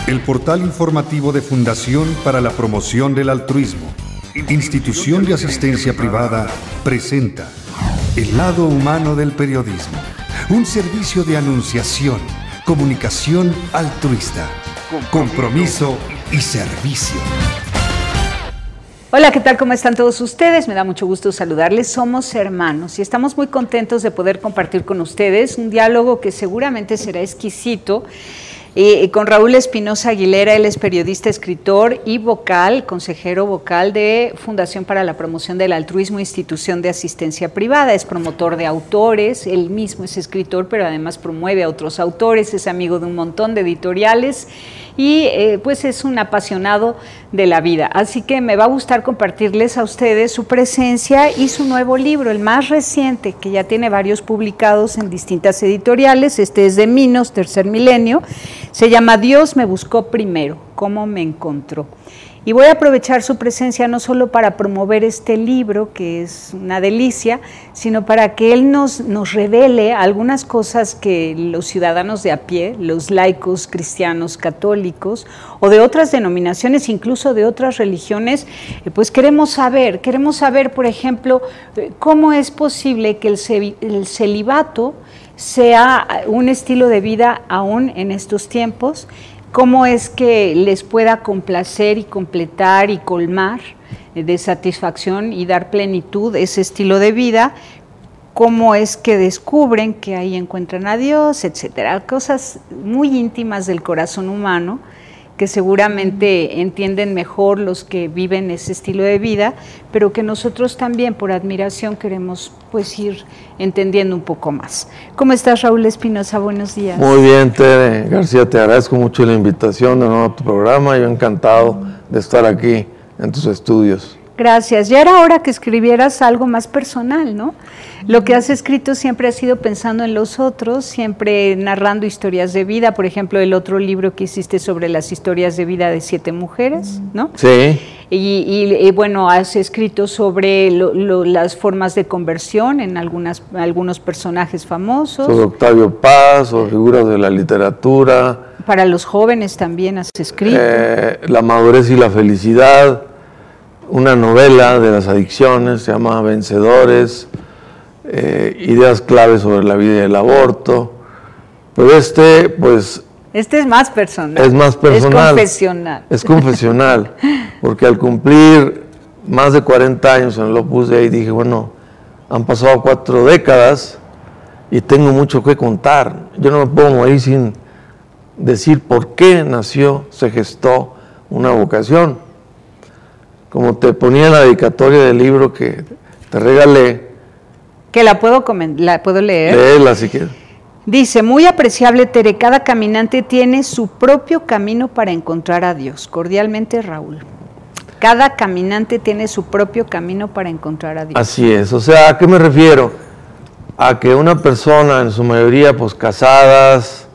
El portal informativo de Fundación para la Promoción del Altruismo, institución de asistencia privada, presenta El lado humano del periodismo, un servicio de anunciación, comunicación altruista, compromiso y servicio. Hola, ¿qué tal? ¿Cómo están todos ustedes? Me da mucho gusto saludarles. Somos hermanos y estamos muy contentos de poder compartir con ustedes un diálogo que seguramente será exquisito. Con Raúl Espinosa Aguilera, él es periodista, escritor y vocal, consejero vocal de Fundación para la Promoción del Altruismo, institución de asistencia privada, es promotor de autores, él mismo es escritor, pero además promueve a otros autores, es amigo de un montón de editoriales y pues es un apasionado de la vida. Así que me va a gustar compartirles a ustedes su presencia y su nuevo libro, el más reciente, que ya tiene varios publicados en distintas editoriales. Este es de Minos, Tercer Milenio. Se llama Dios me buscó primero, ¿cómo me encontró? Y voy a aprovechar su presencia no solo para promover este libro, que es una delicia, sino para que él nos revele algunas cosas que los ciudadanos de a pie, los laicos, cristianos, católicos, o de otras denominaciones, incluso de otras religiones, pues queremos saber, por ejemplo, cómo es posible que el celibato sea un estilo de vida aún en estos tiempos, cómo es que les pueda complacer y completar y colmar de satisfacción y dar plenitud ese estilo de vida, cómo es que descubren que ahí encuentran a Dios, etcétera. Cosas muy íntimas del corazón humano que seguramente entienden mejor los que viven ese estilo de vida, pero que nosotros también por admiración queremos pues ir entendiendo un poco más. ¿Cómo estás, Raúl Espinosa? Buenos días. Muy bien, Tere García, te agradezco mucho la invitación de nuevo a tu programa, yo encantado de estar aquí en tus estudios. Gracias. Ya era hora que escribieras algo más personal, ¿no? Lo que has escrito siempre ha sido pensando en los otros, siempre narrando historias de vida. Por ejemplo, el otro libro que hiciste sobre las historias de vida de 7 mujeres, ¿no? Sí. Y bueno, has escrito sobre las formas de conversión en algunos personajes famosos. Sobre Octavio Paz, sobre figuras de la literatura. Para los jóvenes también has escrito. La madurez y la felicidad. Una novela de las adicciones, se llama Vencedores, ideas claves sobre la vida y el aborto, pero pues... Este es más personal. Es más personal. Es confesional. Es confesional, porque al cumplir más de 40 años en el Opus Dei dije, bueno, han pasado 4 décadas y tengo mucho que contar. Yo no me puedo morir sin decir por qué nació, se gestó una vocación. Como te ponía en la dedicatoria del libro que te regalé. ¿Que la puedo leer? Léela si quieres. Dice, muy apreciable, Tere, cada caminante tiene su propio camino para encontrar a Dios. Cordialmente, Raúl. Cada caminante tiene su propio camino para encontrar a Dios. Así es, o sea, ¿a qué me refiero? A que una persona, en su mayoría, pues casados,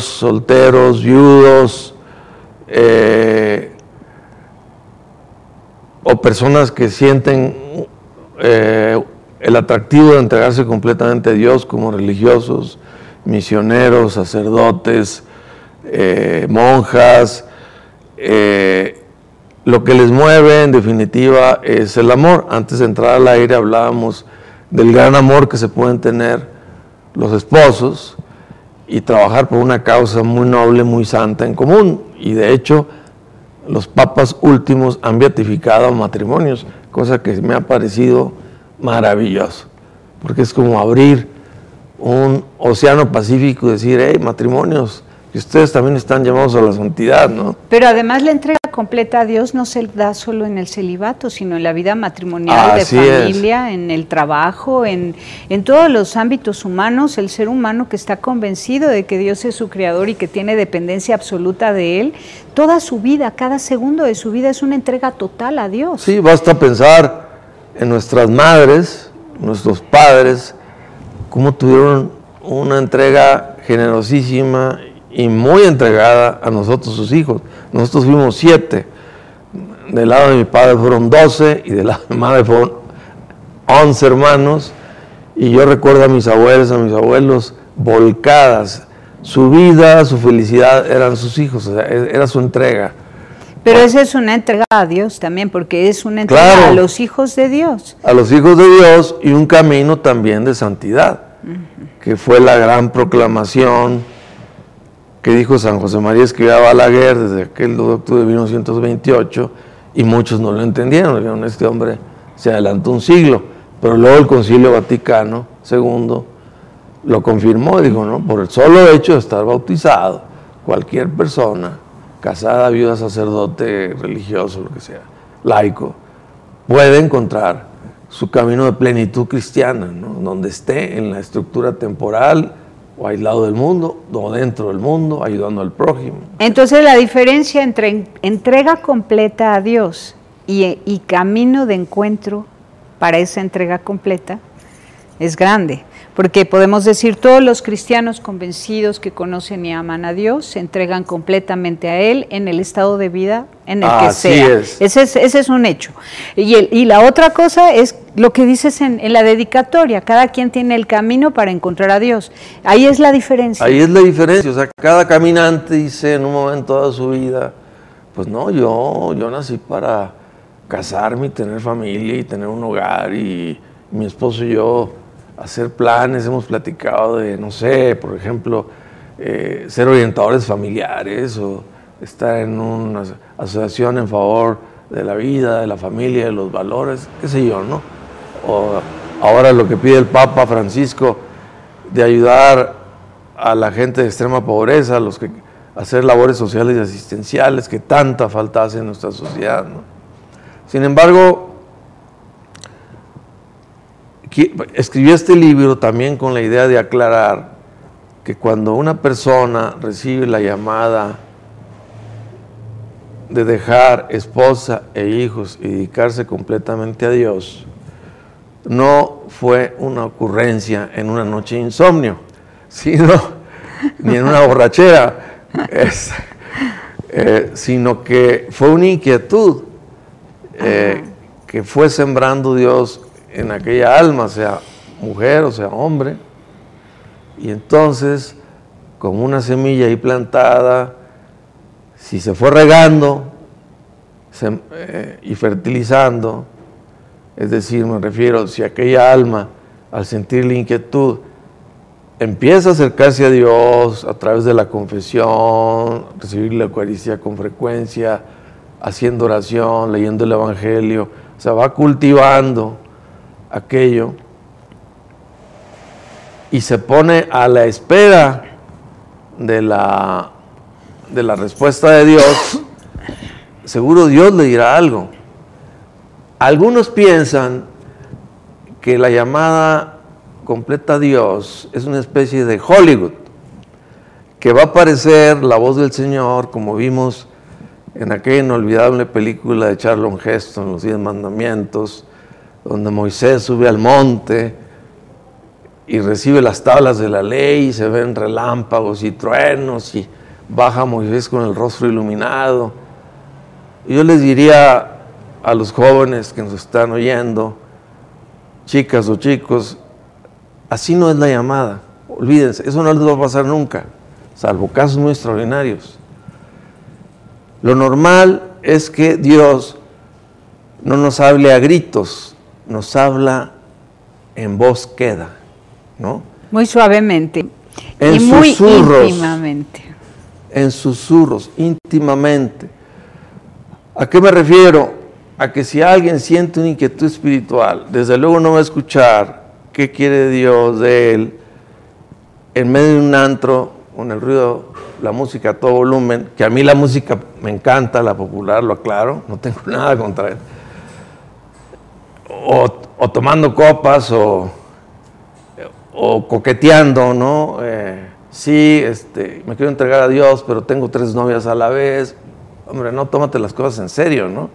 solteros, viudos, o personas que sienten el atractivo de entregarse completamente a Dios, como religiosos, misioneros, sacerdotes, monjas, lo que les mueve en definitiva es el amor. Antes de entrar al aire hablábamos del gran amor que se pueden tener los esposos y trabajar por una causa muy noble, muy santa en común, y de hecho los papas últimos han beatificado matrimonios, cosa que me ha parecido maravilloso, porque es como abrir un océano Pacífico y decir, hey, matrimonios, que ustedes también están llamados a la santidad, ¿no? Pero además la entrega completa a Dios no se da solo en el celibato, sino en la vida matrimonial, de familia, en el trabajo, en todos los ámbitos humanos. El ser humano que está convencido de que Dios es su creador y que tiene dependencia absoluta de Él, toda su vida, cada segundo de su vida es una entrega total a Dios. Sí, basta pensar en nuestras madres, nuestros padres, cómo tuvieron una entrega generosísima y muy entregada a nosotros, sus hijos. Nosotros fuimos 7, del lado de mi padre fueron 12 y del lado de mi madre fueron 11 hermanos, y yo recuerdo a mis abuelos volcadas su vida, su felicidad eran sus hijos, o sea, era su entrega. Pero esa es una entrega a Dios también, porque es una entrega Claro, a los hijos de Dios. A los hijos de Dios, y un camino también de santidad, que fue la gran proclamación que dijo San José María Escrivá Balaguer desde aquel 2 de octubre de 1928, y muchos no lo entendieron, dijeron, este hombre se adelantó un siglo, pero luego el Concilio Vaticano II lo confirmó y dijo, no, por el solo hecho de estar bautizado, cualquier persona, casada, viuda, sacerdote, religioso, lo que sea, laico, puede encontrar su camino de plenitud cristiana, ¿no? Donde esté en la estructura temporal, o aislado del mundo, o dentro del mundo, ayudando al prójimo. Entonces la diferencia entre entrega completa a Dios y camino de encuentro para esa entrega completa es grande, porque podemos decir todos los cristianos convencidos que conocen y aman a Dios se entregan completamente a Él en el estado de vida en el que sea. Ese es un hecho. Y la otra cosa es lo que dices en la dedicatoria, cada quien tiene el camino para encontrar a Dios. Ahí es la diferencia. Ahí es la diferencia, o sea, cada caminante dice en un momento de su vida, pues no, yo nací para casarme y tener familia y tener un hogar, y mi esposo y yo hacer planes, hemos platicado de, no sé, por ejemplo, ser orientadores familiares o estar en una asociación en favor de la vida, de la familia, de los valores, qué sé yo, ¿no? O ahora lo que pide el Papa Francisco de ayudar a la gente de extrema pobreza, a los que hacer labores sociales y asistenciales que tanta falta hace en nuestra sociedad, ¿no? Sin embargo, escribí este libro también con la idea de aclarar que cuando una persona recibe la llamada de dejar esposa e hijos y dedicarse completamente a Dios, no fue una ocurrencia en una noche de insomnio, sino ni en una borrachera, sino que fue una inquietud que fue sembrando Dios en aquella alma, sea mujer o sea hombre, y entonces, como una semilla ahí plantada, si se fue regando y fertilizando, es decir, me refiero, si aquella alma, al sentir la inquietud, empieza a acercarse a Dios a través de la confesión, recibir la Eucaristía con frecuencia, haciendo oración, leyendo el Evangelio, o sea, va cultivando aquello y se pone a la espera de la respuesta de Dios, seguro Dios le dirá algo. Algunos piensan que la llamada completa a Dios es una especie de Hollywood, que va a aparecer la voz del Señor, como vimos en aquella inolvidable película de Charlton Heston, Los 10 Mandamientos, donde Moisés sube al monte y recibe las tablas de la ley, y se ven relámpagos y truenos, y baja Moisés con el rostro iluminado. Y yo les diría a los jóvenes que nos están oyendo, chicas o chicos, así no es la llamada, olvídense, eso no les va a pasar nunca, salvo casos muy extraordinarios. Lo normal es que Dios no nos hable a gritos, nos habla en voz queda, ¿no? Muy suavemente en y muy susurros, íntimamente. En susurros, íntimamente. ¿A qué me refiero? A que si alguien siente una inquietud espiritual, desde luego no va a escuchar qué quiere Dios de él en medio de un antro, con el ruido, la música a todo volumen, que a mí la música me encanta, la popular, lo aclaro, no tengo nada contra él. O tomando copas, o coqueteando, ¿no? Sí, me quiero entregar a Dios, pero tengo 3 novias a la vez. Hombre, no, tómate las cosas en serio, ¿no?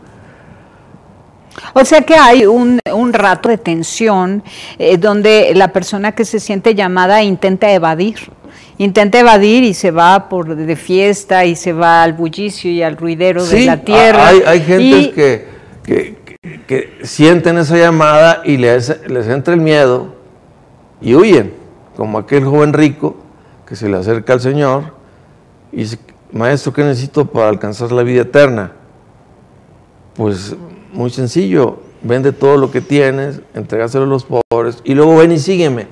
O sea que hay un rato de tensión donde la persona que se siente llamada intenta evadir y se va de fiesta y se va al bullicio y al ruidero de la tierra. Hay gentes que sienten esa llamada y les entra el miedo y huyen, como aquel joven rico que se le acerca al Señor y dice, maestro, ¿qué necesito para alcanzar la vida eterna? Pues muy sencillo, vende todo lo que tienes, entregáselo a los pobres y luego ven y sígueme.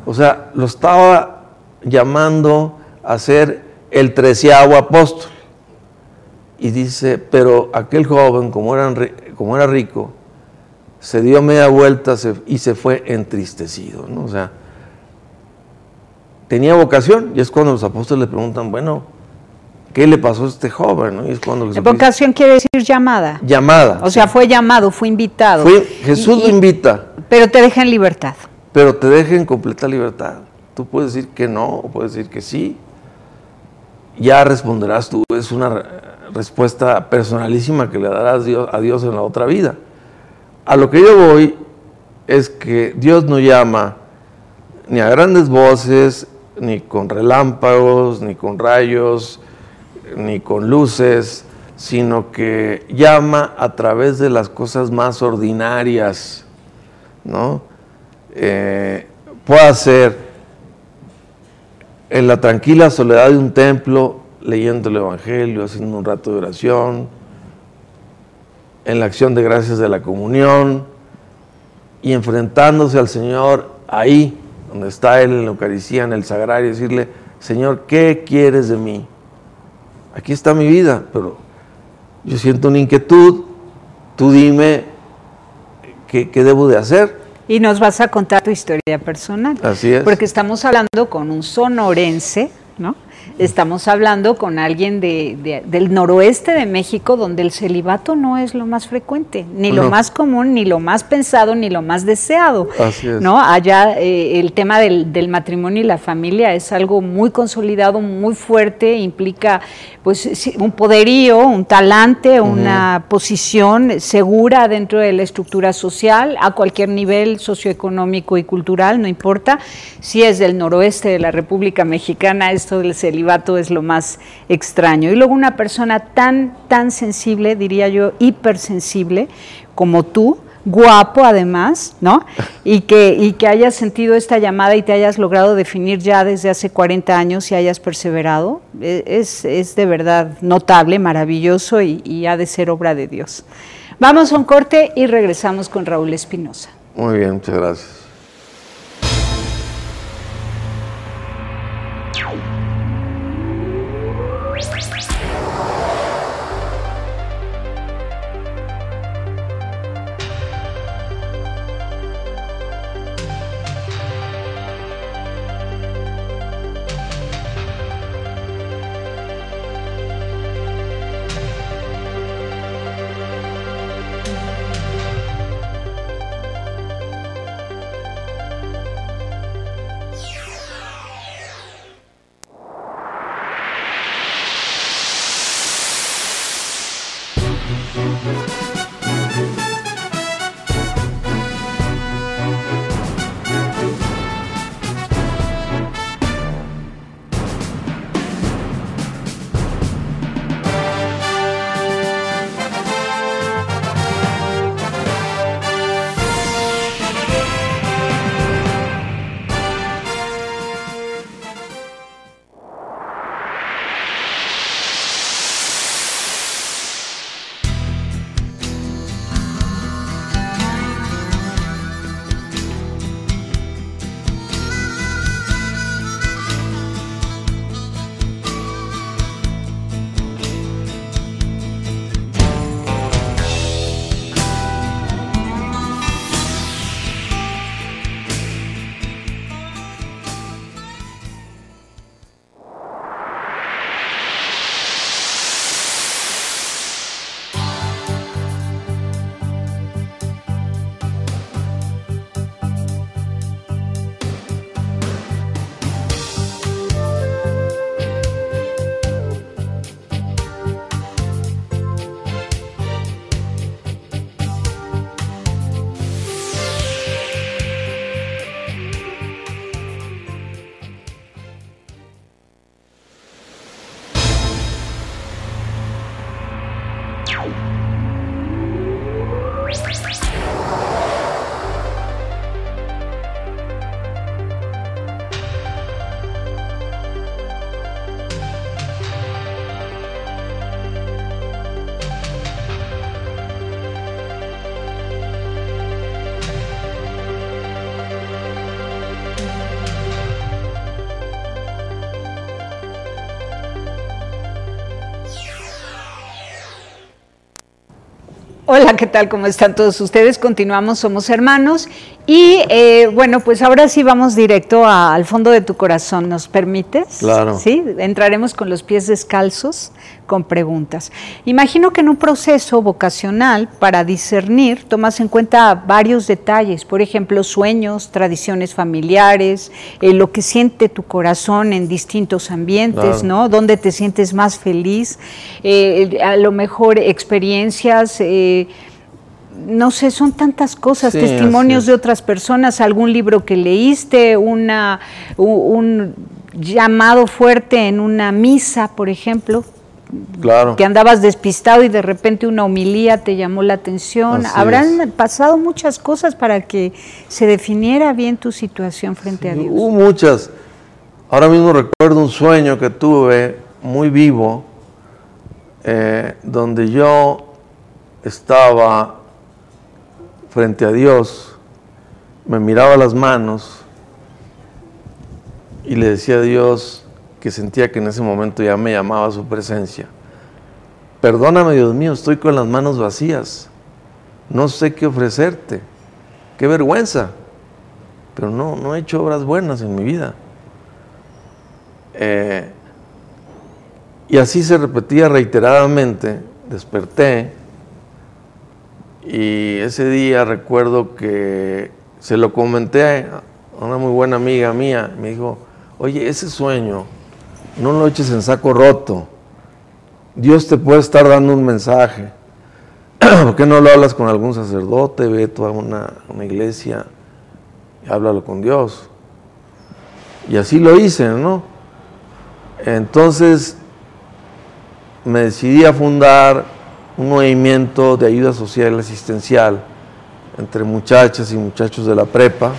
O sea, lo estaba llamando a ser el 13º apóstol. Y dice, pero aquel joven, como era rico, se dio media vuelta y se fue entristecido, ¿no? O sea, tenía vocación, y es cuando los apóstoles le preguntan, bueno, ¿qué le pasó a este joven? ¿No? Y es cuando vocación quiere decir llamada. Llamada. O sea, fue llamado, fue invitado. Jesús lo invita. Pero te deja en libertad. Pero te deja en completa libertad. Tú puedes decir que no, o puedes decir que sí. Ya responderás tú, es una respuesta personalísima que le darás a Dios en la otra vida. A lo que yo voy es que Dios no llama ni a grandes voces, ni con relámpagos, ni con rayos, ni con luces, sino que llama a través de las cosas más ordinarias, ¿no? Puede ser en la tranquila soledad de un templo, leyendo el Evangelio, haciendo un rato de oración, en la acción de gracias de la comunión y enfrentándose al Señor ahí, donde está Él en la Eucaristía, en el Sagrario, y decirle, Señor, ¿qué quieres de mí? Aquí está mi vida, pero yo siento una inquietud, tú dime qué debo de hacer. Y nos vas a contar tu historia personal. Así es. Porque estamos hablando con un sonorense, ¿no? Estamos hablando con alguien del noroeste de México, donde el celibato no es lo más frecuente, ni lo más común, ni lo más pensado, ni lo más deseado. Así es. ¿No? Allá el tema del matrimonio y la familia es algo muy consolidado, muy fuerte, implica pues un poderío, un talante, una posición segura dentro de la estructura social, a cualquier nivel socioeconómico y cultural, no importa. Si es del noroeste de la República Mexicana, esto del celibato es lo más extraño. Y luego una persona tan sensible, diría yo, hipersensible, como tú, guapo además, ¿no? Y que hayas sentido esta llamada y te hayas logrado definir ya desde hace 40 años y hayas perseverado, es de verdad notable, maravilloso y ha de ser obra de Dios. Vamos a un corte y regresamos con Raúl Espinosa. Muy bien, muchas gracias. Hola, ¿qué tal? ¿Cómo están todos ustedes? Continuamos, somos hermanos. Y bueno, pues ahora sí vamos directo al fondo de tu corazón, ¿nos permites? Claro. Sí, entraremos con los pies descalzos con preguntas. Imagino que en un proceso vocacional para discernir tomas en cuenta varios detalles, por ejemplo, sueños, tradiciones familiares, lo que siente tu corazón en distintos ambientes, claro, ¿no? Dónde te sientes más feliz, a lo mejor experiencias, no sé, son tantas cosas, sí, testimonios de otras personas, algún libro que leíste, un llamado fuerte en una misa, por ejemplo, claro, que andabas despistado y de repente una homilía te llamó la atención. Habrán pasado muchas cosas para que se definiera bien tu situación frente a Dios. Hubo muchas. Ahora mismo recuerdo un sueño que tuve muy vivo, donde yo estaba frente a Dios, me miraba las manos y le decía a Dios que sentía que en ese momento ya me llamaba a su presencia. Perdóname, Dios mío, estoy con las manos vacías, no sé qué ofrecerte, qué vergüenza, pero no he hecho obras buenas en mi vida. Y así se repetía reiteradamente. Desperté y ese día recuerdo que se lo comenté a una muy buena amiga mía. Me dijo, oye, ese sueño no lo eches en saco roto, Dios te puede estar dando un mensaje. ¿Por qué no lo hablas con algún sacerdote? Ve tú a una iglesia y háblalo con Dios. Y así lo hice, ¿no? Entonces me decidí a fundar un movimiento de ayuda social asistencial entre muchachas y muchachos de la prepa,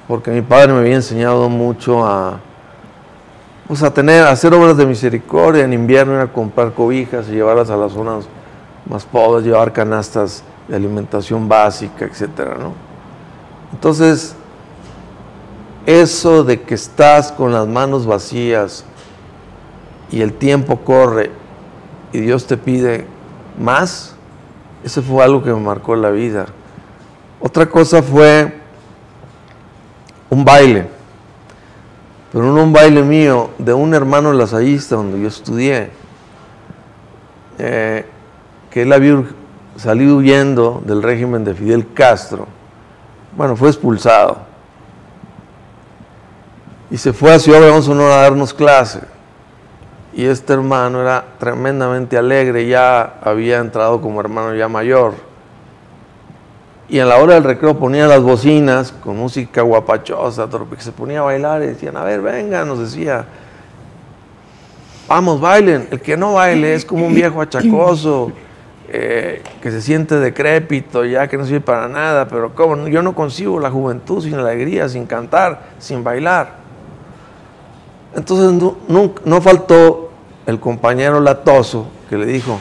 porque mi padre me había enseñado mucho a hacer obras de misericordia. En invierno, ir a comprar cobijas y llevarlas a las zonas más pobres, llevar canastas de alimentación básica, etcétera, ¿no? Entonces, eso de que estás con las manos vacías y el tiempo corre y Dios te pide más, eso fue algo que me marcó la vida. Otra cosa fue un baile, pero no un baile mío, de un hermano lasallista donde yo estudié, que él había salido huyendo del régimen de Fidel Castro. Bueno, fue expulsado y se fue a Ciudad Obregón, Sonora, a darnos clase. Y este hermano era tremendamente alegre, ya había entrado como hermano ya mayor. Y en la hora del recreo ponía las bocinas con música guapachosa, que se ponía a bailar y decían, a ver, venga, nos decía, vamos, bailen. El que no baile es como un viejo achacoso, que se siente decrépito, ya que no sirve para nada, pero ¿cómo? Yo no concibo la juventud sin alegría, sin cantar, sin bailar. Entonces no faltó el compañero latoso que le dijo,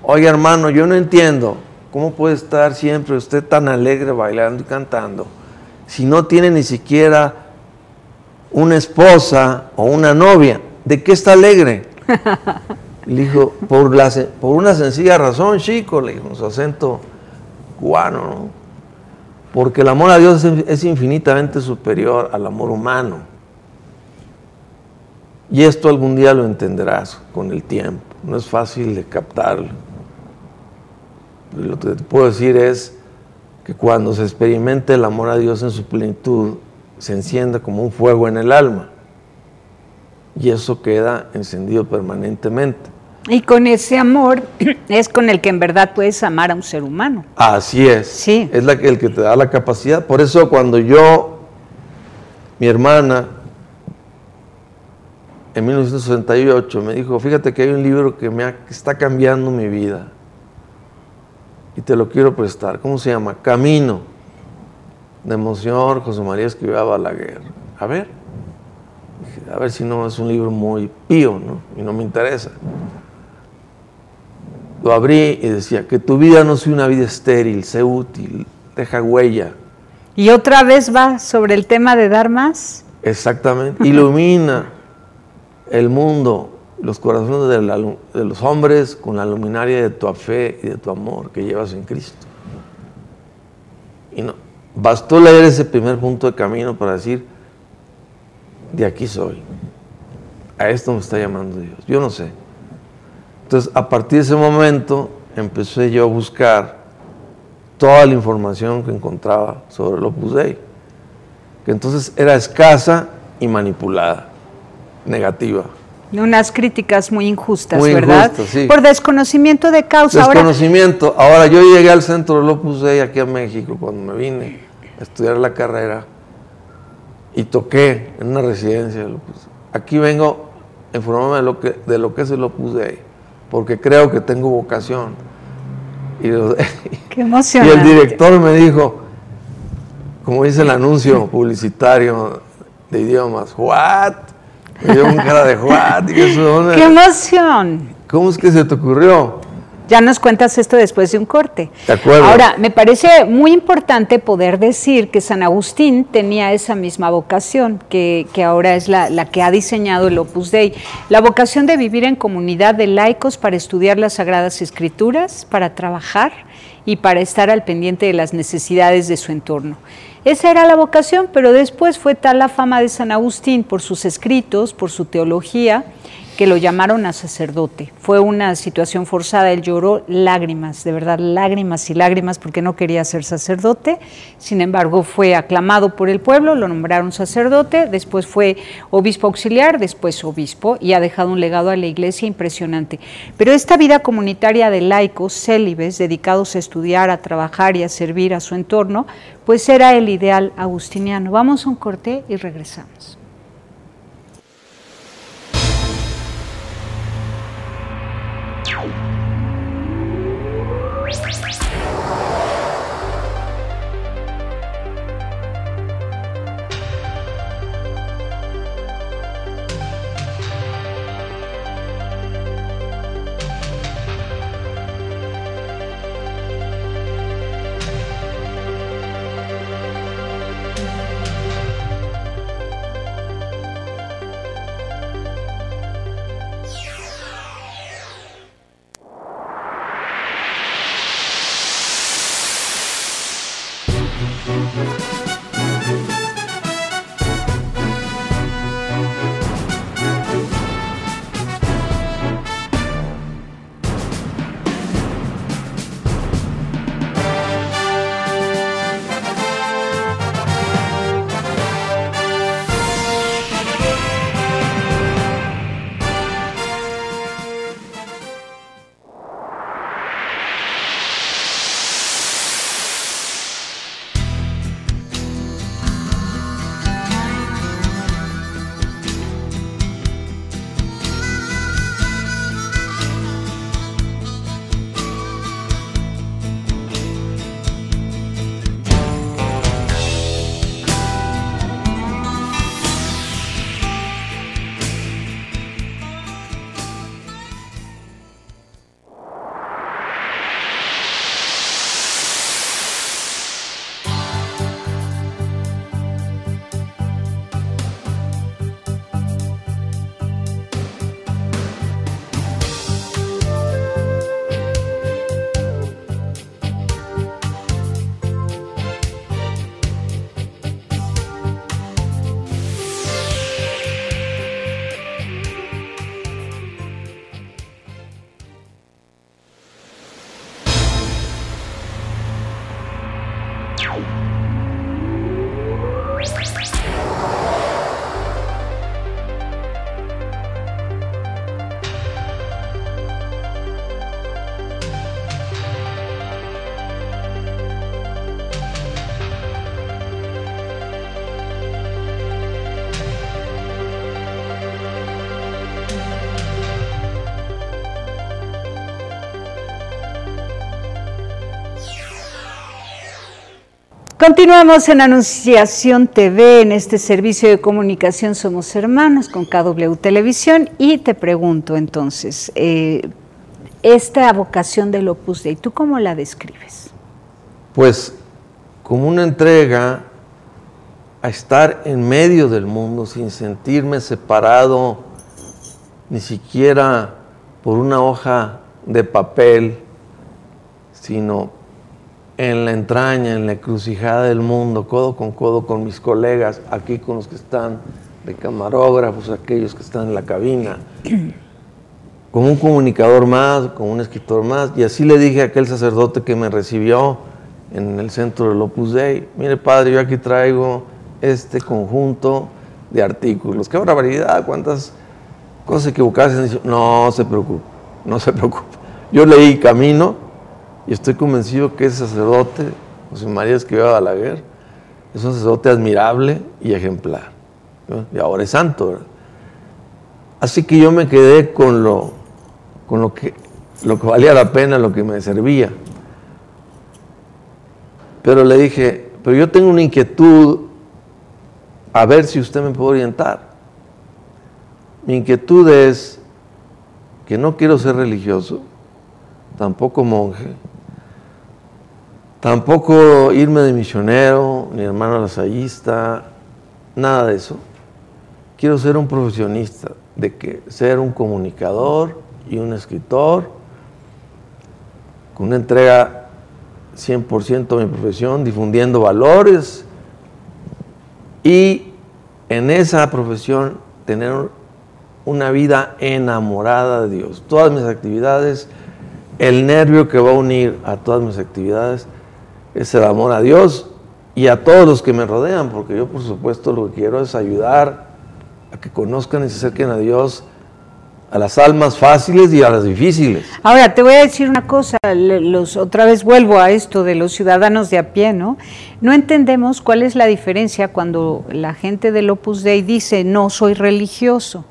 oye hermano, yo no entiendo, ¿cómo puede estar siempre usted tan alegre bailando y cantando si no tiene ni siquiera una esposa o una novia? ¿De qué está alegre? Le dijo, por una sencilla razón, chico, le dijo, con su acento cubano, ¿no? Porque el amor a Dios es infinitamente superior al amor humano. Y esto algún día lo entenderás con el tiempo, no es fácil de captarlo. Lo que te puedo decir es que cuando se experimente el amor a Dios en su plenitud, se enciende como un fuego en el alma y eso queda encendido permanentemente. Y con ese amor es con el que en verdad puedes amar a un ser humano. Así es, sí. Es el que te da la capacidad. Por eso cuando mi hermana, en 1968 me dijo, fíjate que hay un libro que está cambiando mi vida y te lo quiero prestar. ¿Cómo se llama? Camino, de Monseñor José María Escrivá Balaguer. A ver si no es un libro muy pío, ¿no? Y no me interesa. Lo abrí y decía, que tu vida no sea una vida estéril, sé útil, deja huella. Y otra vez va sobre el tema de dar más. Exactamente, ilumina el mundo, los corazones de los hombres con la luminaria de tu fe y de tu amor que llevas en Cristo. Y no, bastó leer ese primer punto de camino para decir, de aquí soy. A esto me está llamando Dios. Yo no sé. Entonces, a partir de ese momento, empecé yo a buscar toda la información que encontraba sobre el Opus Dei, que entonces era escasa y manipulada, negativa. Unas críticas muy injustas, muy ¿verdad? Injustas, sí. Por desconocimiento de causa. Desconocimiento. Ahora, yo llegué al centro del Opus Dei aquí a México cuando me vine a estudiar la carrera y toqué en una residencia del Opus Dei. Aquí vengo a informarme de lo que es el Opus Dei, porque creo que tengo vocación. Qué emocionante. Y el director me dijo, como dice el anuncio publicitario de idiomas, ¿what? Me dio un cara de what. ¡Qué emoción! ¿Cómo es que se te ocurrió? Ya nos cuentas esto después de un corte. De acuerdo. Ahora, me parece muy importante poder decir que San Agustín tenía esa misma vocación, que ahora es la que ha diseñado el Opus Dei. La vocación de vivir en comunidad de laicos para estudiar las Sagradas Escrituras, para trabajar y para estar al pendiente de las necesidades de su entorno. Esa era la vocación, pero después fue tal la fama de San Agustín por sus escritos, por su teología, que lo llamaron a sacerdote. Fue una situación forzada, él lloró lágrimas, de verdad, lágrimas y lágrimas, porque no quería ser sacerdote. Sin embargo, fue aclamado por el pueblo, lo nombraron sacerdote, después fue obispo auxiliar, después obispo, y ha dejado un legado a la Iglesia impresionante. Pero esta vida comunitaria de laicos, célibes, dedicados a estudiar, a trabajar y a servir a su entorno, pues era el ideal agustiniano. Vamos a un corte y regresamos. Continuamos en Anunciación TV, en este servicio de comunicación Somos Hermanos con KW Televisión, y te pregunto entonces, esta vocación del Opus Dei, ¿tú cómo la describes? Pues como una entrega a estar en medio del mundo sin sentirme separado ni siquiera por una hoja de papel, sino en la entraña, en la encrucijada del mundo, codo con mis colegas, aquí con los que están de camarógrafos, aquellos que están en la cabina, como un comunicador más, como un escritor más. Y así le dije a aquel sacerdote que me recibió en el centro del Opus Dei: mire, padre, yo aquí traigo este conjunto de artículos. ¡Qué barbaridad! ¿Cuántas cosas equivocadas? No se preocupe, no se preocupe. Yo leí Camino y estoy convencido que ese sacerdote, José María Escrivá Balaguer, es un sacerdote admirable y ejemplar, ¿no? Y ahora es santo, ¿verdad? Así que yo me quedé con lo que valía la pena, lo que me servía. Pero le dije: pero yo tengo una inquietud, a ver si usted me puede orientar. Mi inquietud es que no quiero ser religioso, tampoco monje, tampoco irme de misionero, ni hermano lasallista, nada de eso. Quiero ser un profesionista, ser un comunicador y un escritor, con una entrega 100% a mi profesión, difundiendo valores, y en esa profesión tener una vida enamorada de Dios. Todas mis actividades, el nervio que va a unir a todas mis actividades es el amor a Dios y a todos los que me rodean, porque yo, por supuesto, lo que quiero es ayudar a que conozcan y se acerquen a Dios, a las almas fáciles y a las difíciles. Ahora, te voy a decir una cosa, otra vez vuelvo a esto de los ciudadanos de a pie, ¿no? No entendemos cuál es la diferencia cuando la gente del Opus Dei dice: no soy religioso,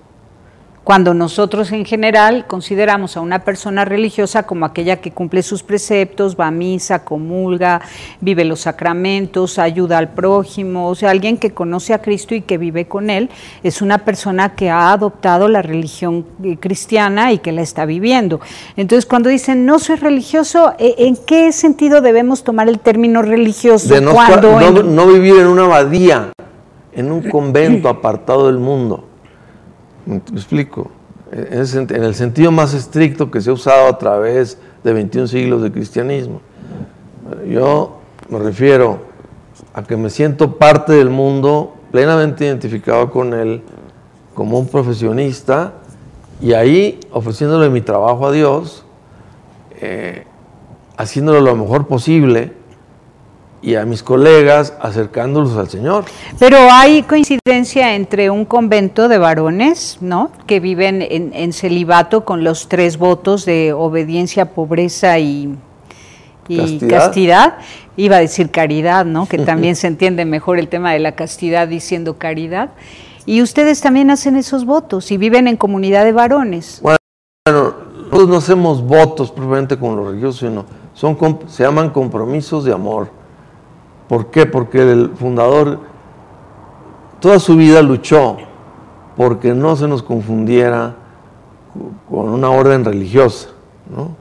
cuando nosotros en general consideramos a una persona religiosa como aquella que cumple sus preceptos, va a misa, comulga, vive los sacramentos, ayuda al prójimo. O sea, alguien que conoce a Cristo y que vive con Él es una persona que ha adoptado la religión cristiana y que la está viviendo. Entonces, cuando dicen no soy religioso, ¿en qué sentido debemos tomar el término religioso? De no vivir en una abadía, en un convento apartado del mundo. ¿Me explico? En el sentido más estricto que se ha usado a través de 21 siglos de cristianismo. Yo me refiero a que me siento parte del mundo, plenamente identificado con él, como un profesionista, y ahí ofreciéndole mi trabajo a Dios, haciéndolo lo mejor posible, y a mis colegas acercándolos al Señor. Pero hay coincidencia entre un convento de varones, ¿no?, que viven en celibato con los 3 votos de obediencia, pobreza y castidad. Iba a decir caridad, ¿no?, que también se entiende mejor el tema de la castidad diciendo caridad. Y ustedes también hacen esos votos y viven en comunidad de varones. Bueno, nosotros no hacemos votos propiamente como los religiosos, sino se llaman compromisos de amor. ¿Por qué? Porque el fundador toda su vida luchó porque no se nos confundiera con una orden religiosa, ¿no?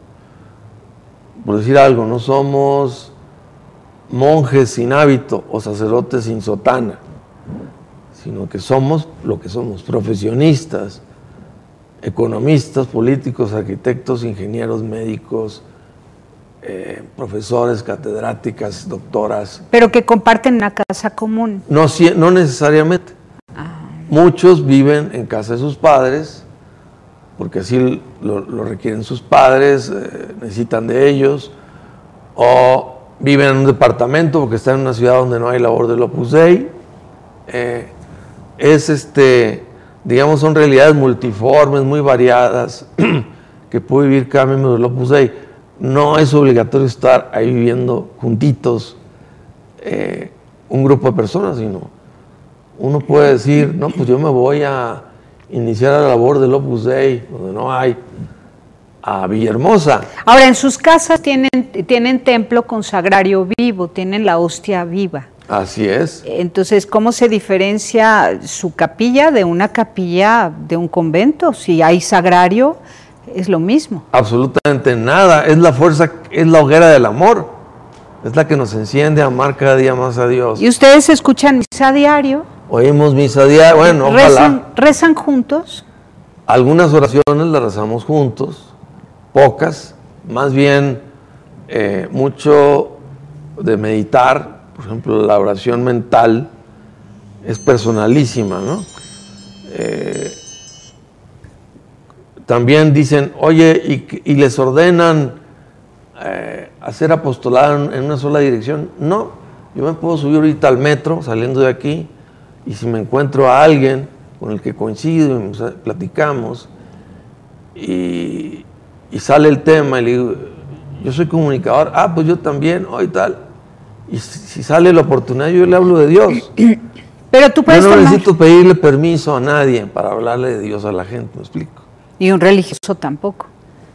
Por decir algo, no somos monjes sin hábito o sacerdotes sin sotana, sino que somos lo que somos: profesionistas, economistas, políticos, arquitectos, ingenieros, médicos, profesores, catedráticas, doctoras. Pero que comparten una casa común. No necesariamente. Muchos viven en casa de sus padres, porque así lo requieren sus padres, necesitan de ellos, o viven en un departamento porque están en una ciudad donde no hay labor del Opus Dei. Digamos, son realidades multiformes, muy variadas, que puede vivir cada miembro del Opus Dei. No es obligatorio estar ahí viviendo juntitos un grupo de personas, sino uno puede decir: no, pues yo me voy a iniciar la labor del Opus Dei, donde no hay, a Villahermosa. Ahora, en sus casas tienen templo con sagrario vivo, tienen la hostia viva. Así es. Entonces, ¿cómo se diferencia su capilla de una capilla de un convento? Si hay sagrario, es lo mismo. Absolutamente nada. Es la fuerza, es la hoguera del amor. Es la que nos enciende a amar cada día más a Dios. ¿Y ustedes escuchan misa diario? Oímos misa diario. Bueno, ojalá. ¿Rezan juntos? Algunas oraciones las rezamos juntos, pocas, más bien mucho de meditar. Por ejemplo, la oración mental es personalísima, ¿no? También dicen, oye, y les ordenan hacer apostolado en una sola dirección. No, yo me puedo subir ahorita al metro saliendo de aquí, y si me encuentro a alguien con el que coincido y platicamos y sale el tema y le digo, yo soy comunicador, pues yo también, y tal, y si sale la oportunidad yo le hablo de Dios. Pero tú puedes yo no tomar... necesito pedirle permiso a nadie para hablarle de Dios a la gente, ¿me explico? Y un religioso tampoco.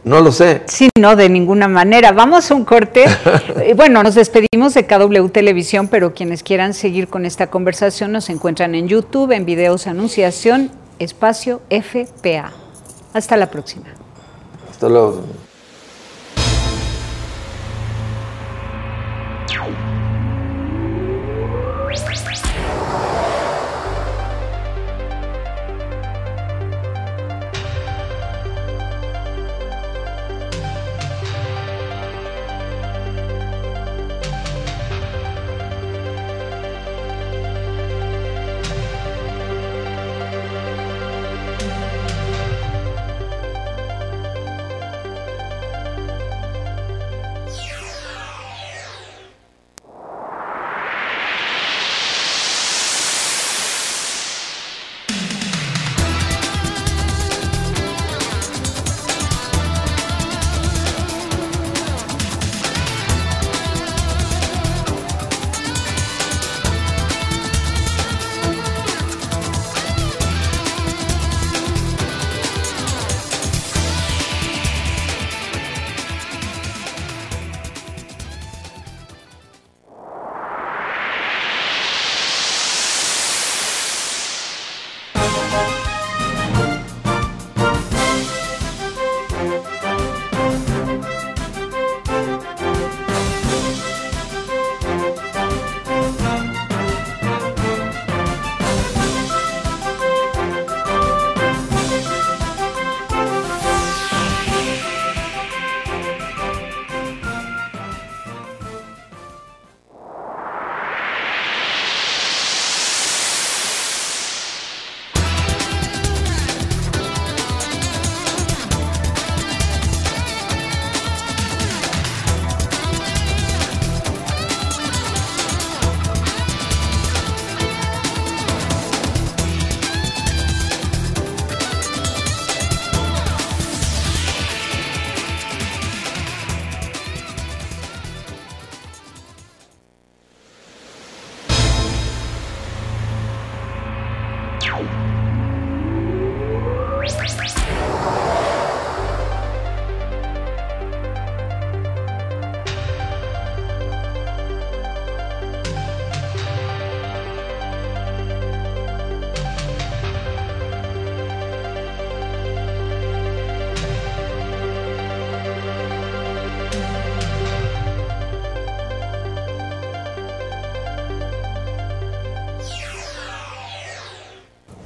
No lo sé. Sí, no, de ninguna manera. Vamos a un corte. Bueno, nos despedimos de KW Televisión, pero quienes quieran seguir con esta conversación nos encuentran en YouTube, en Videos Anunciación, espacio FPA. Hasta la próxima. Hasta luego.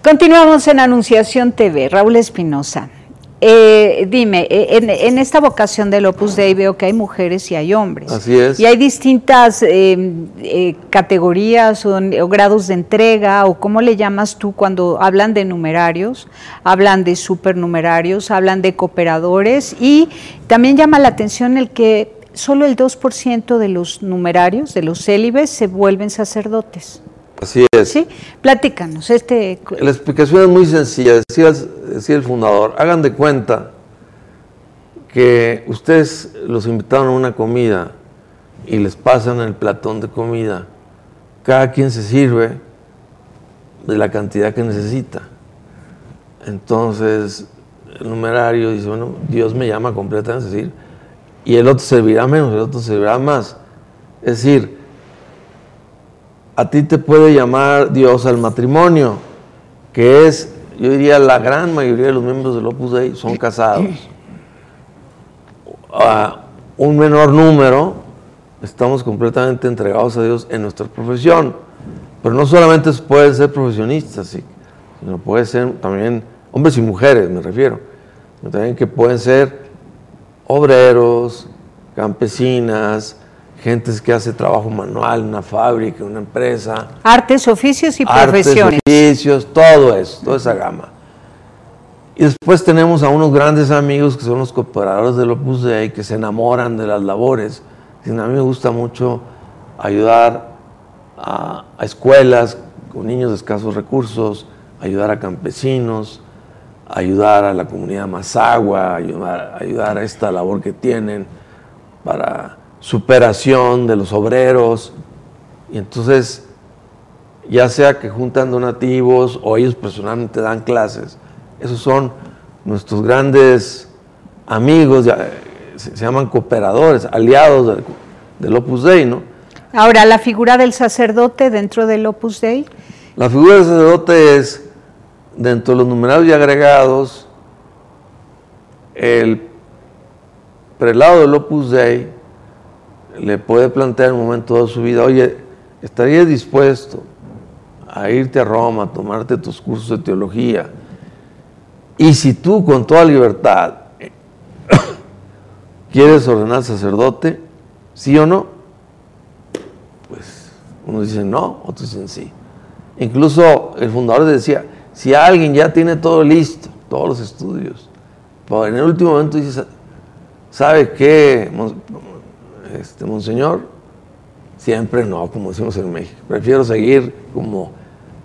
Continuamos en Anunciación TV. Raúl Espinosa, dime, en esta vocación del Opus Dei veo que hay mujeres y hay hombres. Así es. Y hay distintas categorías o grados de entrega, o ¿cómo le llamas tú cuando hablan de numerarios? Hablan de supernumerarios, hablan de cooperadores, y también llama la atención el que solo el 2% de los numerarios, de los célibes, se vuelven sacerdotes. Así es. ¿Sí? Platícanos. La explicación es muy sencilla. Decía el fundador, hagan de cuenta que ustedes los invitaron a una comida y les pasan el platón de comida. Cada quien se sirve de la cantidad que necesita. Entonces, el numerario dice, bueno, Dios me llama completamente, es decir, y el otro servirá menos, el otro servirá más. Es decir, a ti te puede llamar Dios al matrimonio, que es, yo diría, la gran mayoría de los miembros del Opus Dei son casados. Un menor número estamos completamente entregados a Dios en nuestra profesión, pero no solamente pueden ser profesionistas, sino puede ser también hombres y mujeres me refiero, pero también que pueden ser obreros, campesinas, gentes que hace trabajo manual en una fábrica, en una empresa. Artes, oficios y profesiones. Artes, oficios, todo eso, toda esa gama. Y después tenemos a unos grandes amigos que son los cooperadores del Opus Dei, que se enamoran de las labores. Dicen, a mí me gusta mucho ayudar a escuelas con niños de escasos recursos, ayudar a campesinos, ayudar a la comunidad Mazahua, ayudar a esta labor que tienen para superación de los obreros. Y entonces, ya sea que juntan donativos o ellos personalmente dan clases, esos son nuestros grandes amigos, se llaman cooperadores, aliados del Opus Dei, ¿no? Ahora, la figura del sacerdote dentro del Opus Dei. La figura del sacerdote es, dentro de los numerados y agregados, el prelado del Opus Dei le puede plantear en un momento de su vida, oye, ¿estarías dispuesto a irte a Roma, a tomarte tus cursos de teología? Y si tú con toda libertad quieres ordenar sacerdote, ¿sí o no? Pues unos dicen no, otros dicen sí. Incluso el fundador decía, si alguien ya tiene todo listo, todos los estudios, pero en el último momento dice, ¿sabe qué, monseñor? Siempre no, como decimos en México. Prefiero seguir como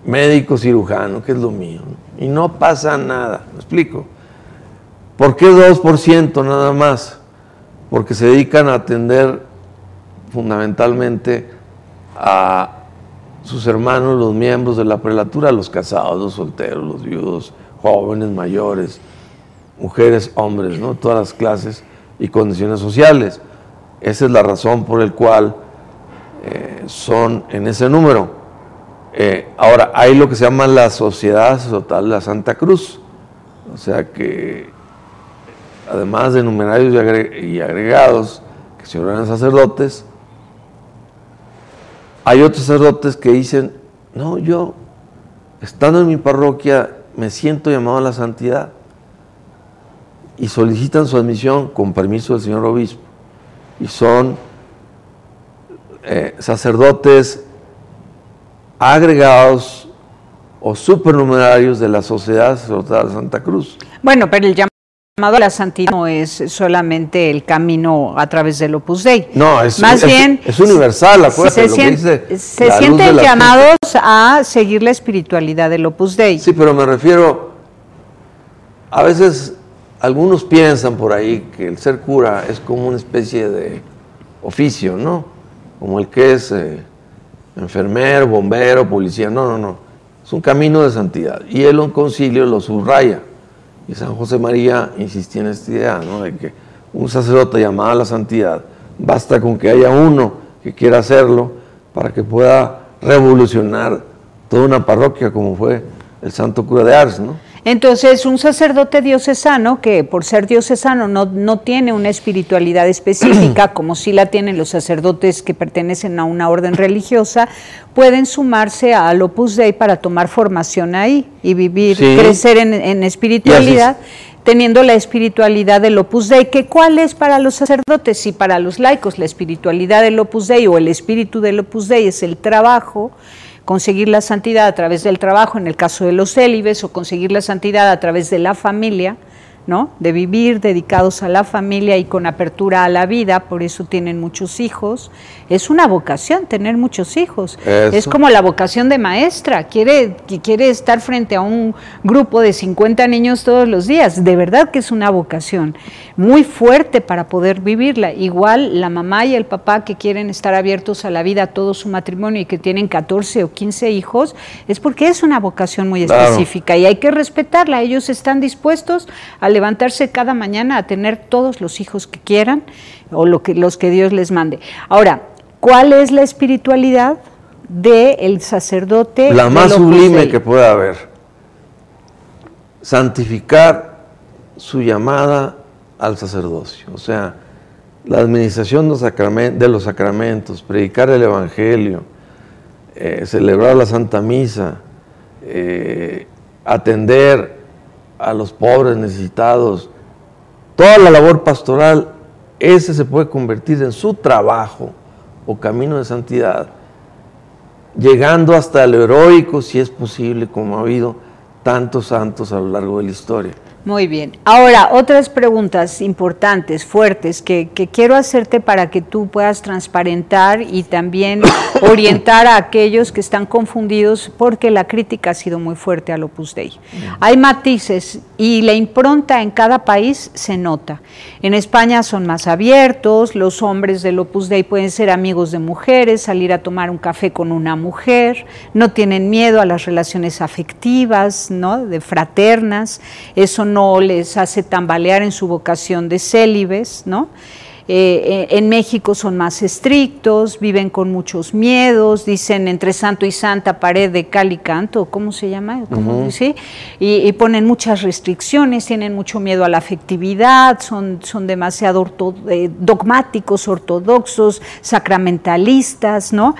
médico cirujano, que es lo mío, ¿no? Y no pasa nada, ¿me explico? ¿Por qué 2% nada más? Porque se dedican a atender fundamentalmente a sus hermanos, los miembros de la prelatura, los casados, los solteros, los viudos, jóvenes, mayores, mujeres, hombres, ¿no? Todas las clases y condiciones sociales. Esa es la razón por la cual son en ese número. Ahora, hay lo que se llama la Sociedad Sacerdotal de la Santa Cruz, o sea que además de numerarios y agregados que se ordenan sacerdotes, hay otros sacerdotes que dicen, no, yo, estando en mi parroquia, me siento llamado a la santidad, y solicitan su admisión con permiso del señor obispo, y son sacerdotes agregados o supernumerarios de la Sociedad Sacerdotal de Santa Cruz. Bueno, pero el llamado a la santidad no es solamente el camino a través del Opus Dei. No, es Se universal, acuérdate, se sienten llamados a seguir la espiritualidad del Opus Dei. Sí, pero me refiero, a veces algunos piensan por ahí que el ser cura es como una especie de oficio, ¿no? Como el que es enfermero, bombero, policía. No, no, no. Es un camino de santidad. Y el concilio lo subraya. Y San José María insistía en esta idea, ¿no? De que un sacerdote llamado a la santidad, basta con que haya uno que quiera hacerlo para que pueda revolucionar toda una parroquia, como fue el santo cura de Ars, ¿no? Entonces, un sacerdote diocesano, que por ser diocesano no tiene una espiritualidad específica, como sí la tienen los sacerdotes que pertenecen a una orden religiosa, pueden sumarse al Opus Dei para tomar formación ahí y vivir, sí, crecer en espiritualidad, teniendo la espiritualidad del Opus Dei, que ¿cuál es para los sacerdotes? Y para los laicos, la espiritualidad del Opus Dei o el espíritu del Opus Dei es el trabajo, conseguir la santidad a través del trabajo, en el caso de los célibes, o conseguir la santidad a través de la familia, ¿no? De vivir dedicados a la familia y con apertura a la vida, por eso tienen muchos hijos. Es una vocación tener muchos hijos. Eso. Es como la vocación de maestra, quiere estar frente a un grupo de 50 niños todos los días. De verdad que es una vocación muy fuerte para poder vivirla. Igual la mamá y el papá que quieren estar abiertos a la vida, todo su matrimonio, y que tienen 14 o 15 hijos, es porque es una vocación muy específica, claro, y hay que respetarla. Ellos están dispuestos a levantarse cada mañana a tener todos los hijos que quieran o los que Dios les mande. Ahora, ¿cuál es la espiritualidad del sacerdote? La más sublime que pueda haber. Santificar su llamada al sacerdocio. O sea, la administración de los sacramentos, predicar el Evangelio, celebrar la Santa Misa, atender a los pobres, necesitados, toda la labor pastoral, ese se puede convertir en su trabajo o camino de santidad, llegando hasta lo heroico, si es posible, como ha habido tantos santos a lo largo de la historia. Muy bien. Ahora, otras preguntas importantes, fuertes, que quiero hacerte para que tú puedas transparentar y también orientar a aquellos que están confundidos, porque la crítica ha sido muy fuerte al Opus Dei. Hay matices y la impronta en cada país se nota. En España son más abiertos, los hombres del Opus Dei pueden ser amigos de mujeres, salir a tomar un café con una mujer, no tienen miedo a las relaciones afectivas, ¿no?, de fraternas, eso no les hace tambalear en su vocación de célibes, ¿no? En México son más estrictos, viven con muchos miedos, dicen entre santo y santa, pared de cal y canto, ¿cómo se llama? ¿Cómo dice? Y ponen muchas restricciones, tienen mucho miedo a la afectividad, son demasiado dogmáticos, ortodoxos, sacramentalistas, ¿no?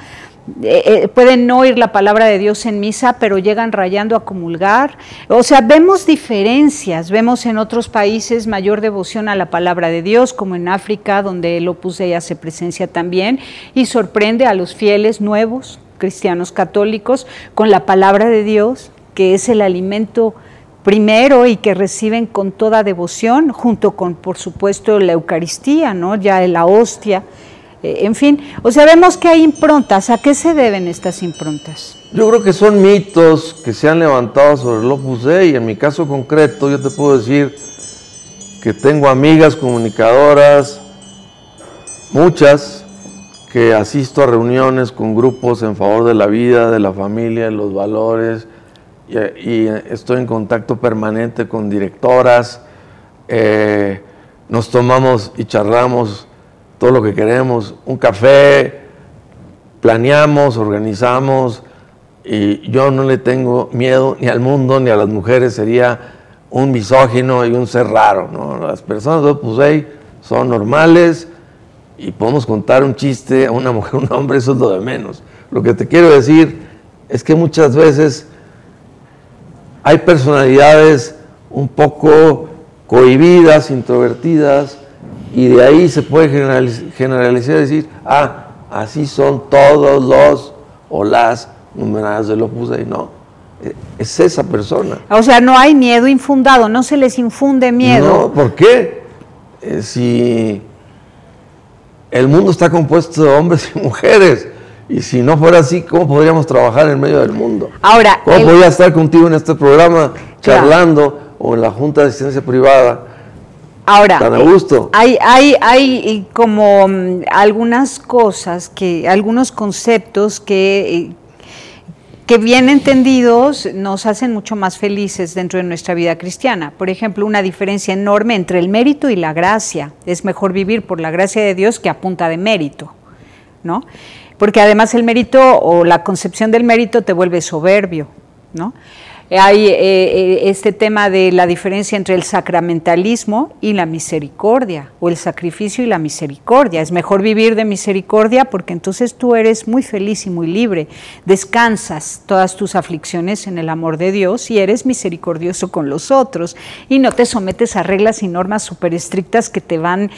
Pueden no oír la palabra de Dios en misa, pero llegan rayando a comulgar. O sea, vemos diferencias, vemos en otros países mayor devoción a la palabra de Dios, como en África, donde el Opus Dei hace presencia también, y sorprende a los fieles nuevos, cristianos católicos, con la palabra de Dios, que es el alimento primero y que reciben con toda devoción, junto con, por supuesto, la Eucaristía, ¿no?, ya la hostia. En fin, o sea, vemos que hay improntas. ¿A qué se deben estas improntas? Yo creo que son mitos que se han levantado sobre el Opus Dei. En mi caso concreto, yo te puedo decir que tengo amigas comunicadoras, muchas, que asisto a reuniones con grupos en favor de la vida, de la familia, de los valores, y estoy en contacto permanente con directoras, nos tomamos y charlamos todo lo que queremos, un café, planeamos, organizamos, y yo no le tengo miedo ni al mundo ni a las mujeres, sería un misógino y un ser raro, ¿no? Las personas de Opus Dei son normales y podemos contar un chiste a una mujer, un hombre, eso es lo de menos. Lo que te quiero decir es que muchas veces hay personalidades un poco cohibidas, introvertidas, y de ahí se puede generalizar y decir, así son todos los o las numeradas del Opus Dei. No, es esa persona. O sea, no hay miedo infundado, no se les infunde miedo. No, ¿por qué? Si el mundo está compuesto de hombres y mujeres, y si no fuera así, ¿cómo podríamos trabajar en medio del mundo? Ahora, ¿cómo podría estar contigo en este programa charlando, o en la Junta de Asistencia Privada? Ahora, tan a gusto. Hay como algunas cosas, algunos conceptos que bien entendidos nos hacen mucho más felices dentro de nuestra vida cristiana. Por ejemplo, una diferencia enorme entre el mérito y la gracia. Es mejor vivir por la gracia de Dios que a punta de mérito, ¿no? Porque además el mérito o la concepción del mérito te vuelve soberbio, ¿no? Hay este tema de la diferencia entre el sacramentalismo y la misericordia, o el sacrificio y la misericordia. Es mejor vivir de misericordia porque entonces tú eres muy feliz y muy libre, descansas todas tus aflicciones en el amor de Dios y eres misericordioso con los otros y no te sometes a reglas y normas súper estrictas que te van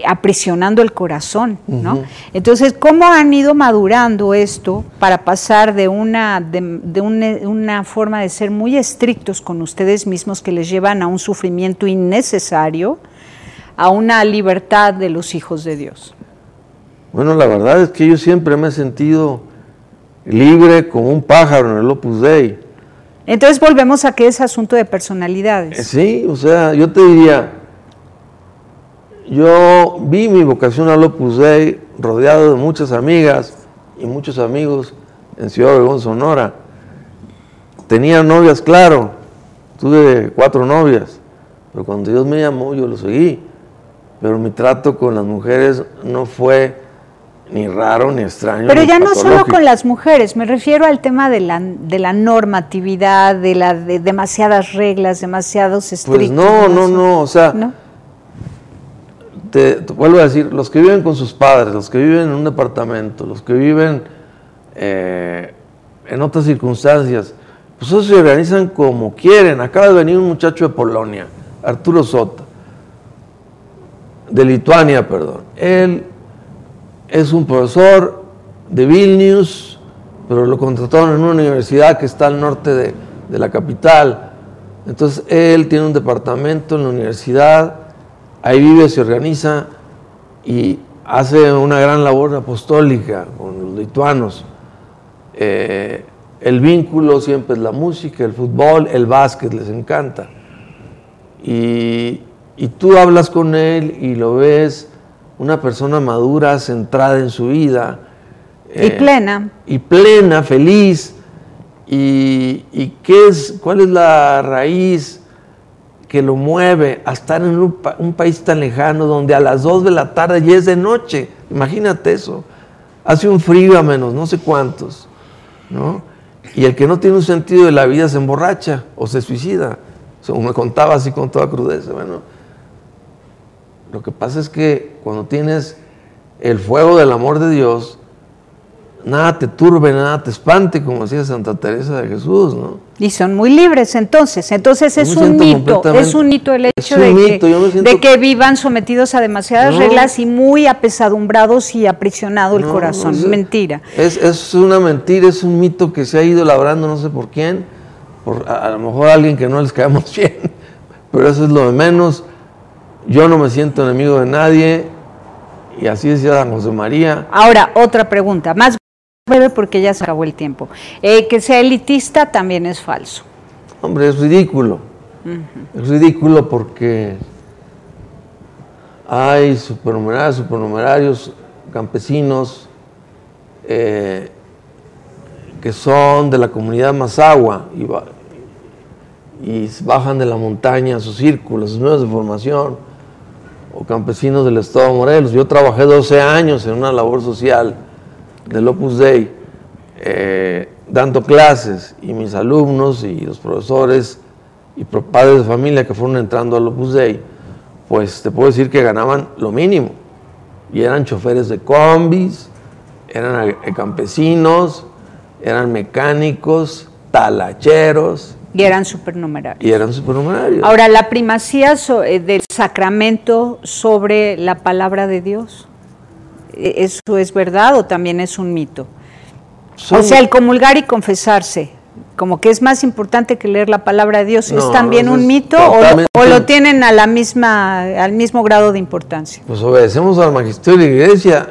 aprisionando el corazón, ¿no? Entonces, ¿cómo han ido madurando esto para pasar de una forma de ser muy estrictos con ustedes mismos que les llevan a un sufrimiento innecesario, a una libertad de los hijos de Dios? Bueno, la verdad es que yo siempre me he sentido libre como un pájaro en el Opus Dei. Entonces volvemos a que es asunto de personalidades. Sí, o sea, yo te diría, yo vi mi vocación al Opus Dei rodeado de muchas amigas y muchos amigos en Ciudad Obregón, Sonora. Tenía novias, claro, tuve 4 novias, pero cuando Dios me llamó yo lo seguí, pero mi trato con las mujeres no fue ni raro ni extraño. Pero ni ya no solo patológico. con las mujeres, me refiero al tema de la normatividad, de demasiadas reglas, demasiados estrictos. Pues no, o sea, ¿no? Te vuelvo a decir, los que viven con sus padres, los que viven en un departamento, los que viven en otras circunstancias, pues esos se organizan como quieren. Acaba de venir un muchacho de Polonia, Arturo Sota, de Lituania, perdón. Él es un profesor de Vilnius, pero lo contrataron en una universidad que está al norte de la capital. Entonces él tiene un departamento en la universidad, ahí vive, se organiza y hace una gran labor apostólica con los lituanos. El vínculo siempre es la música, el fútbol, el básquet, les encanta. Y tú hablas con él y lo ves una persona madura, centrada en su vida. Y plena. Y plena, feliz. ¿Y cuál es la raíz que lo mueve a estar en un país tan lejano donde a las 2 de la tarde ya es de noche? Imagínate eso. Hace un frío a menos no sé cuántos, ¿no? Y el que no tiene un sentido de la vida se emborracha o se suicida. O me contaba así con toda crudeza. Bueno, lo que pasa es que cuando tienes el fuego del amor de Dios, nada te turbe, nada te espante, como decía Santa Teresa de Jesús, ¿no? Y son muy libres entonces es un mito el hecho de que vivan sometidos a demasiadas reglas y muy apesadumbrados y aprisionado el corazón. Mentira. Es una mentira, es un mito que se ha ido elaborando no sé por quién, a lo mejor alguien que no les caemos bien, pero eso es lo de menos. Yo no me siento enemigo de nadie, y así decía San José María. Ahora, otra pregunta, más breve porque ya se acabó el tiempo. Que sea elitista también es falso. Hombre, es ridículo. Es ridículo porque hay supernumerarios, campesinos que son de la comunidad Mazahua y bajan de la montaña a sus círculos, sus medios de formación, o campesinos del estado de Morelos. Yo trabajé 12 años en una labor social del Opus Dei, dando clases, y mis alumnos y los profesores y padres de familia que fueron entrando al Opus Dei, pues te puedo decir que ganaban lo mínimo, y eran choferes de combis, eran campesinos, eran mecánicos, talacheros. Y eran supernumerarios. Ahora, ¿la primacía del sacramento sobre la palabra de Dios, eso es verdad o también es un mito? O sea, el comulgar y confesarse, como que es más importante que leer la palabra de Dios, ¿es también un mito o lo tienen al mismo grado de importancia? Pues obedecemos al magisterio de la Iglesia.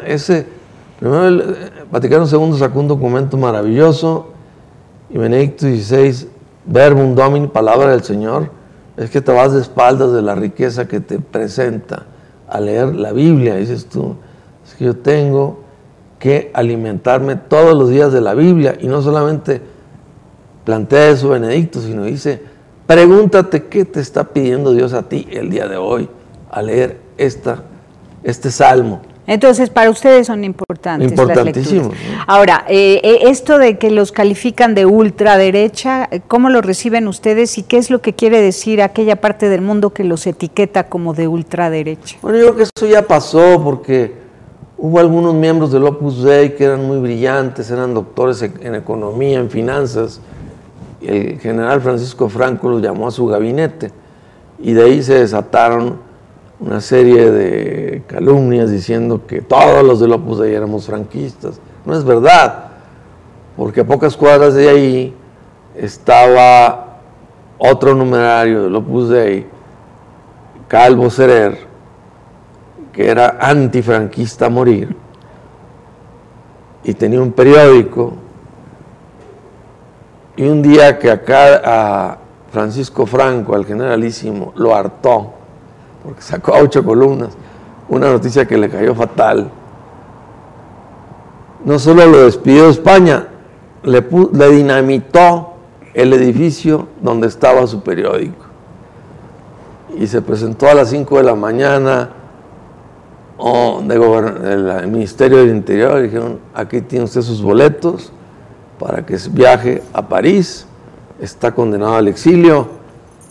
Primero el Vaticano II sacó un documento maravilloso, y Benedicto XVI, Verbum Domini, palabra del Señor, es que te vas de espaldas de la riqueza que te presenta a leer la Biblia. Dices tú, es que yo tengo que alimentarme todos los días de la Biblia, y no solamente plantea eso Benedicto, sino dice, pregúntate qué te está pidiendo Dios a ti el día de hoy a leer este salmo. Entonces, para ustedes son importantes. Importantísimos. Las lecturas. Ahora, esto de que los califican de ultraderecha, ¿cómo lo reciben ustedes y qué es lo que quiere decir aquella parte del mundo que los etiqueta como de ultraderecha? Bueno, yo creo que eso ya pasó, porque hubo algunos miembros del Opus Dei que eran muy brillantes, eran doctores en economía, en finanzas, y el general Francisco Franco los llamó a su gabinete, y de ahí se desataron una serie de calumnias diciendo que todos los del Opus Dei éramos franquistas. No es verdad, porque a pocas cuadras de ahí estaba otro numerario del Opus Dei, Calvo Serer, que era antifranquista a morir, y tenía un periódico, y un día que acá a Francisco Franco, al generalísimo, lo hartó, porque sacó 8 columnas, una noticia que le cayó fatal. No solo lo despidió de España, le dinamitó el edificio donde estaba su periódico. Y se presentó a las 5 de la mañana del Ministerio del Interior, y dijeron, aquí tiene usted sus boletos para que viaje a París, está condenado al exilio,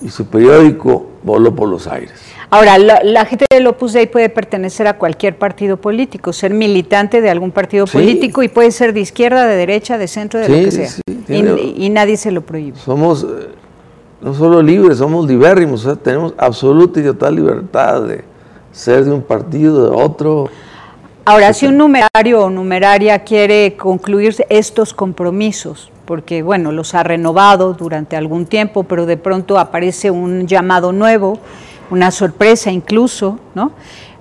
y su periódico voló por los aires. Ahora, la gente del Opus Dei puede pertenecer a cualquier partido político, ser militante de algún partido político, y puede ser de izquierda, de derecha, de centro, de lo que sea. Sí, y nadie se lo prohíbe. Somos no solo libres, somos libérrimos, o sea, tenemos absoluta y total libertad de ser de un partido, de otro. Ahora, si un numerario o numeraria quiere concluir estos compromisos, porque bueno, los ha renovado durante algún tiempo, pero de pronto aparece un llamado nuevo, una sorpresa incluso, ¿no?,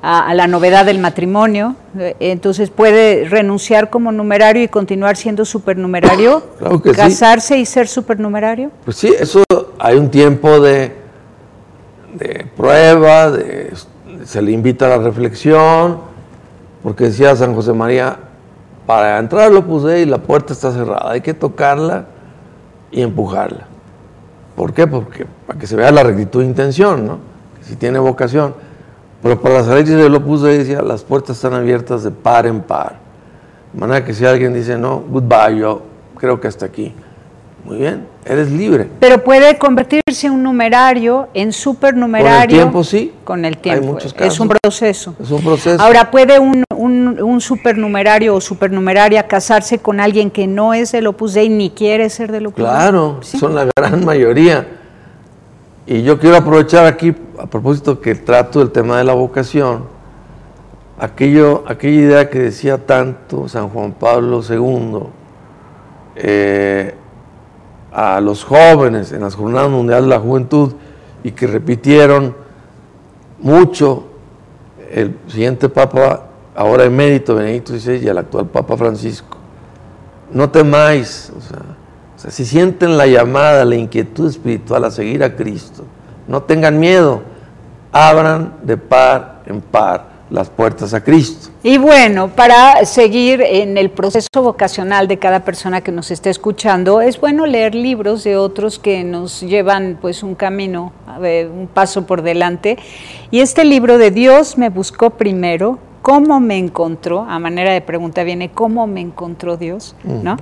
a la novedad del matrimonio, entonces puede renunciar como numerario y continuar siendo supernumerario, claro que casarse y ser supernumerario. Pues sí, eso hay un tiempo de prueba, se le invita a la reflexión, porque decía San José María, para entrar al Opus Dei la puerta está cerrada, hay que tocarla y empujarla. ¿Por qué? Porque para que se vea la rectitud de intención, ¿no?, si tiene vocación. Pero para salirse del Opus Dei, decía, las puertas están abiertas de par en par. De manera que si alguien dice, no, goodbye, yo creo que hasta aquí. Muy bien, eres libre. Pero puede convertirse un numerario en supernumerario. Con el tiempo, sí. Con el tiempo. Hay muchos casos. Es un proceso. Es un proceso. Ahora, ¿puede un supernumerario o supernumeraria casarse con alguien que no es del Opus Dei ni quiere ser del Opus Dei? Claro, ¿Sí? Son la gran mayoría. Y yo quiero aprovechar aquí, a propósito que trato el tema de la vocación, aquella idea que decía tanto San Juan Pablo II a los jóvenes en las Jornadas Mundiales de la Juventud, y que repitieron mucho el siguiente Papa, ahora emérito Benedicto XVI, y el actual Papa Francisco. No temáis, o sea, si sienten la llamada, la inquietud espiritual a seguir a Cristo, no tengan miedo, abran de par en par las puertas a Cristo. Y bueno, para seguir en el proceso vocacional de cada persona que nos esté escuchando, es bueno leer libros de otros que nos llevan pues un camino, un paso por delante. Y este libro de Dios me buscó primero, ¿cómo me encontró? A manera de pregunta viene, ¿cómo me encontró Dios? ¿No?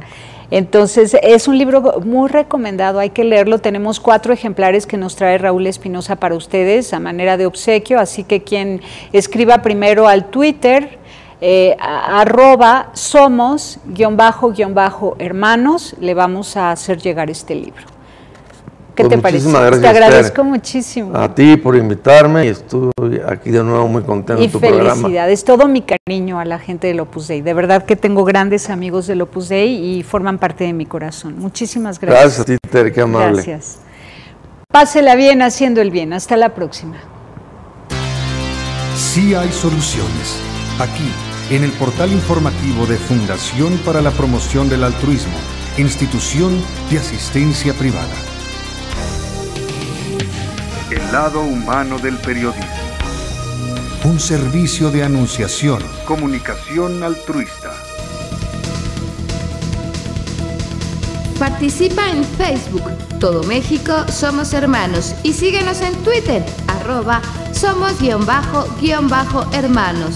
Entonces, es un libro muy recomendado, hay que leerlo. Tenemos 4 ejemplares que nos trae Raúl Espinosa para ustedes a manera de obsequio, así que quien escriba primero al Twitter, @somos_hermanos, le vamos a hacer llegar este libro. ¿Qué Pues te parece? Gracias, te agradezco Tere, muchísimo. a ti por invitarme, y estuve aquí de nuevo muy contento en tu programa. Y felicidades, todo mi cariño a la gente del Opus Dei. De verdad que tengo grandes amigos del Opus Dei y forman parte de mi corazón. Muchísimas gracias. Gracias a ti, Tere, qué amable. Gracias. Pásela bien haciendo el bien. Hasta la próxima. Sí hay soluciones. Aquí, en el portal informativo de Fundación para la Promoción del Altruismo, Institución de Asistencia Privada. El lado humano del periodismo. Un servicio de anunciación, comunicación altruista. Participa en Facebook, Todo México Somos Hermanos, y síguenos en Twitter, @somos_hermanos.